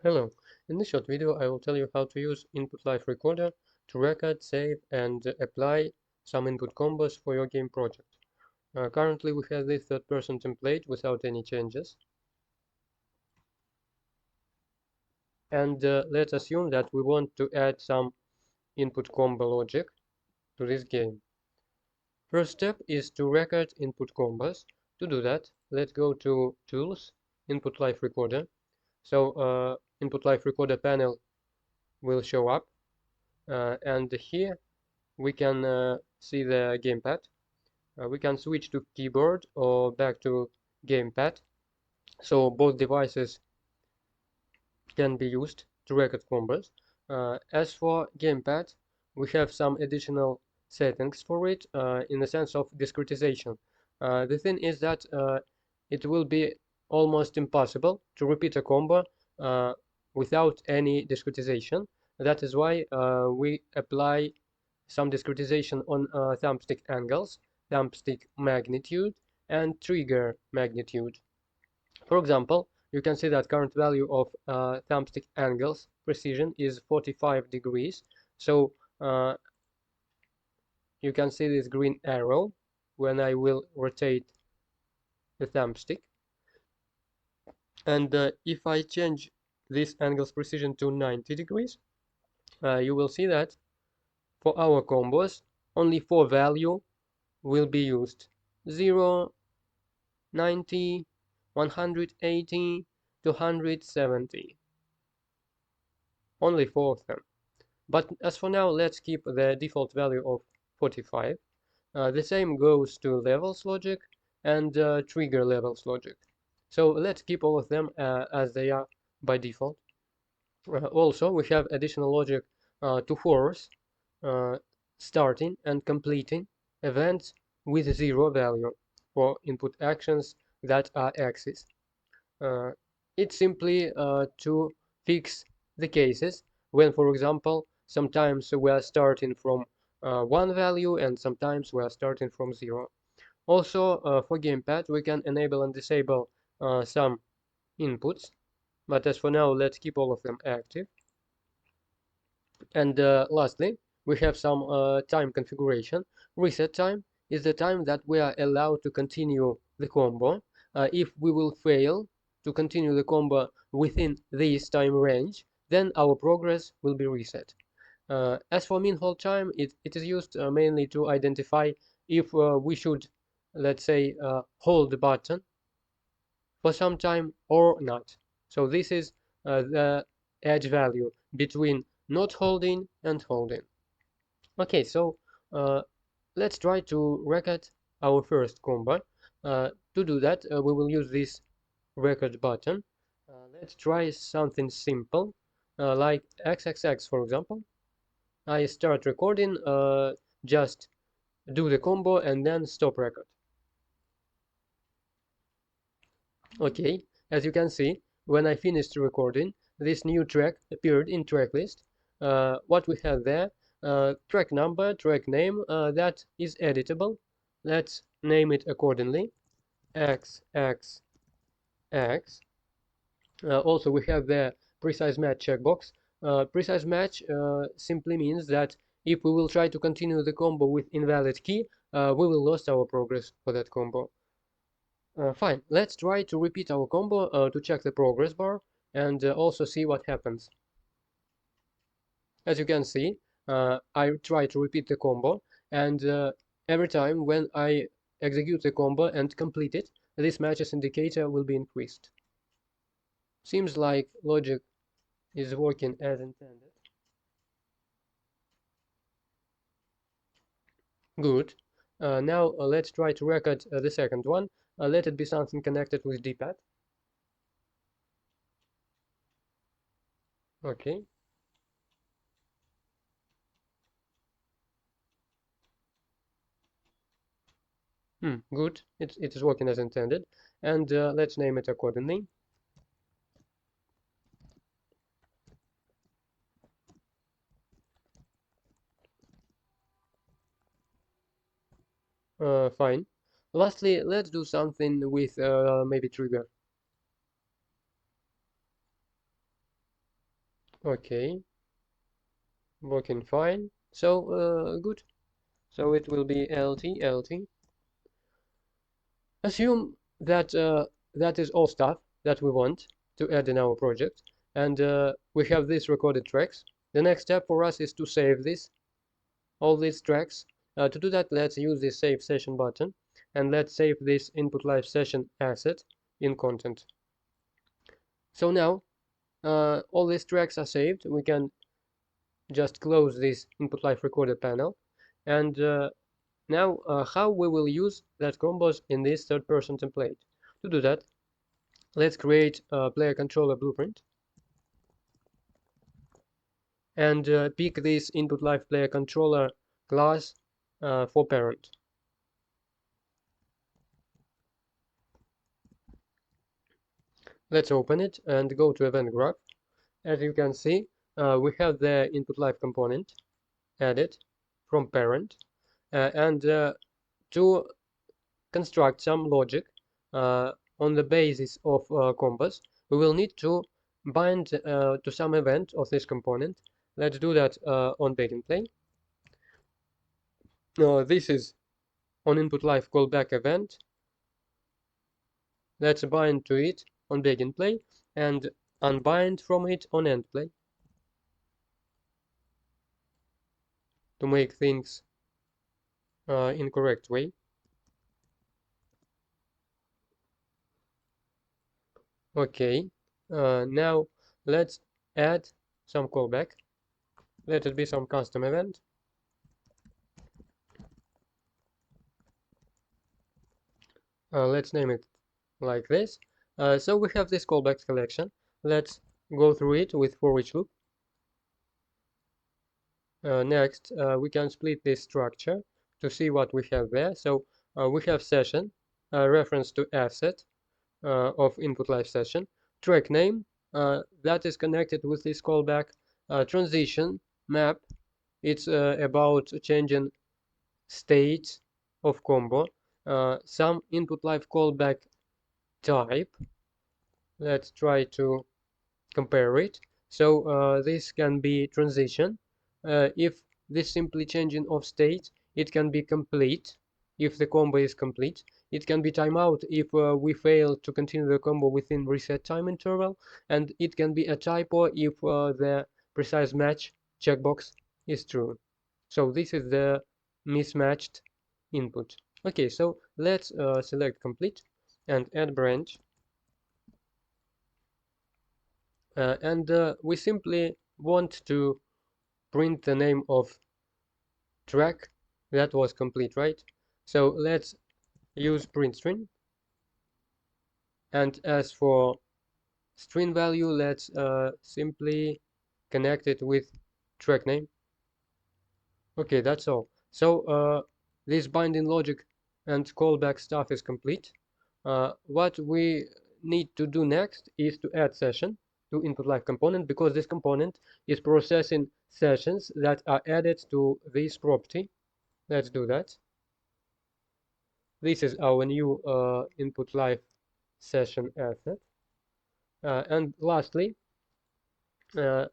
Hello, in this short video I will tell you how to use Input Live Recorder to record, save and apply some input combos for your game project. Currently we have this third-person template without any changes. And let's assume that we want to add some input combo logic to this game. First step is to record input combos. To do that, let's go to Tools, Input Live Recorder. So Input Live Recorder panel will show up. And here we can see the gamepad. We can switch to keyboard or back to gamepad. So both devices can be used to record combos. As for gamepad, we have some additional settings for it in the sense of discretization. The thing is that it will be almost impossible to repeat a combo without any discretization. That is why we apply some discretization on thumbstick angles, thumbstick magnitude, and trigger magnitude. For example, you can see that current value of thumbstick angles precision is 45 degrees. So you can see this green arrow when I will rotate the thumbstick. And if I change this angle's precision to 90 degrees, you will see that for our combos, only 4 value will be used: 0, 90, 180, 270. Only 4 of them. But as for now, let's keep the default value of 45. The same goes to levels logic and trigger levels logic. So let's keep all of them as they are by default. Also, we have additional logic to force starting and completing events with 0 value for input actions that are axes. It's simply to fix the cases when, for example, sometimes we are starting from 1 value and sometimes we are starting from 0. Also, for gamepad, we can enable and disable some inputs, but as for now, let's keep all of them active. And lastly, we have some time configuration. Reset time is the time that we are allowed to continue the combo. If we will fail to continue the combo within this time range, then our progress will be reset. As for min hold time, it is used mainly to identify if we should, let's say, hold the button for some time or not. So this is the edge value between not holding and holding. Okay, so let's try to record our first combo. To do that, we will use this record button. Let's try something simple, like XXX, for example. I start recording, just do the combo and then stop record. Okay, as you can see, when I finished recording, this new track appeared in track list. What we have there, track number, track name, that is editable. Let's name it accordingly, XXX. Also, we have the precise match checkbox. Precise match simply means that if we will try to continue the combo with invalid key, we will lose our progress for that combo. Fine, let's try to repeat our combo to check the progress bar and also see what happens. As you can see, I try to repeat the combo, and every time when I execute the combo and complete it, this matches indicator will be increased. Seems like logic is working as intended. Good. Now let's try to record the second one. Let it be something connected with D-pad. Okay. Good. It is working as intended. And let's name it accordingly. Fine. Lastly, let's do something with maybe trigger. Okay, working fine. So good. So it will be LT. Assume that that is all stuff that we want to add in our project, and we have these recorded tracks. The next step for us is to save all these tracks. To do that, let's use the Save Session button, and let's save this input live session asset in content. So now all these tracks are saved. We can just close this input live recorder panel, and now how we will use that combos in this third-person template. To do that, let's create a player controller blueprint and pick this input live player controller class for parent. Let's open it and go to event graph. As you can see, we have the input live component added from parent, and to construct some logic on the basis of combos, we will need to bind to some event of this component. Let's do that on begin play. This is on input live callback event. Let's bind to it on begin play and unbind from it on end play to make things in correct way. Okay, now let's add some callback. Let it be some custom event. Let's name it like this. So we have this callback collection. Let's go through it with for each loop. Next, we can split this structure to see what we have there. So we have session, reference to asset of input live session, track name that is connected with this callback, transition map. It's about changing states of combo, some input live callback type. Let's try to compare it. So this can be transition. If this simply changing of state, it can be complete if the combo is complete. It can be timeout if we fail to continue the combo within reset time interval, and it can be a typo if the precise match checkbox is true. So this is the mismatched input. Okay, so let's select complete and add branch. And we simply want to print the name of track that was complete, right? So let's use print string. And as for string value, let's simply connect it with track name. Okay, that's all. So this binding logic and callback stuff is complete. What we need to do next is to add session to input live component, because this component is processing sessions that are added to this property. Let's do that. This is our new input live session asset. And lastly,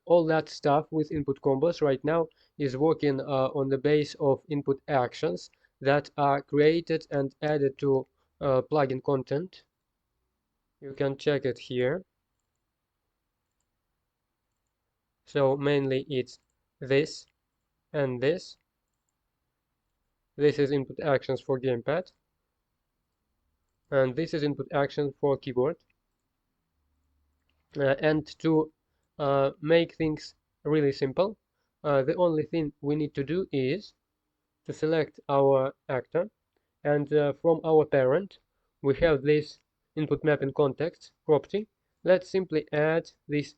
all that stuff with input combos right now is working on the base of input actions that are created and added to plugin content. You can check it here. So mainly it's this and this. This is input actions for Gamepad, and this is input action for keyboard. And to make things really simple, the only thing we need to do is to select our actor, and from our parent we have this input map in context property. Let's simply add this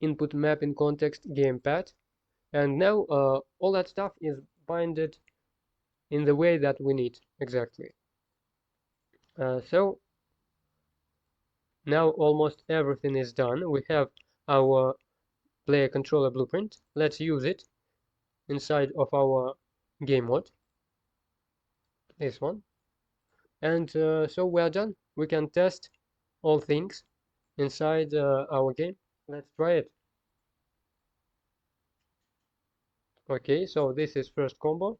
input map in context gamepad, and now all that stuff is binded in the way that we need exactly. So now almost everything is done. We have our player controller blueprint. Let's use it inside of our game mode, this one. And so we are done. We can test all things inside our game. Let's try it. Okay, so this is first combo.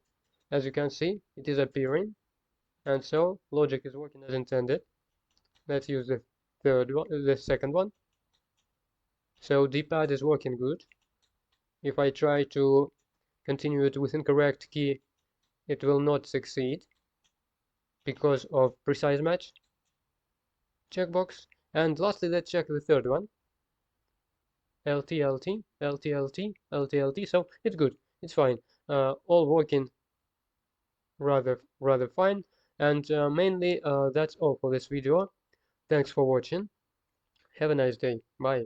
As you can see, it is appearing, and so logic is working as intended. Let's use the the second one. So D-pad is working good. If I try to continue it with incorrect key, it will not succeed because of precise match checkbox. And lastly, let's check the third one. LT, LT, LT, LT, LT, LT. So it's good. It's fine. All working rather fine. And mainly that's all for this video. Thanks for watching. Have a nice day. Bye.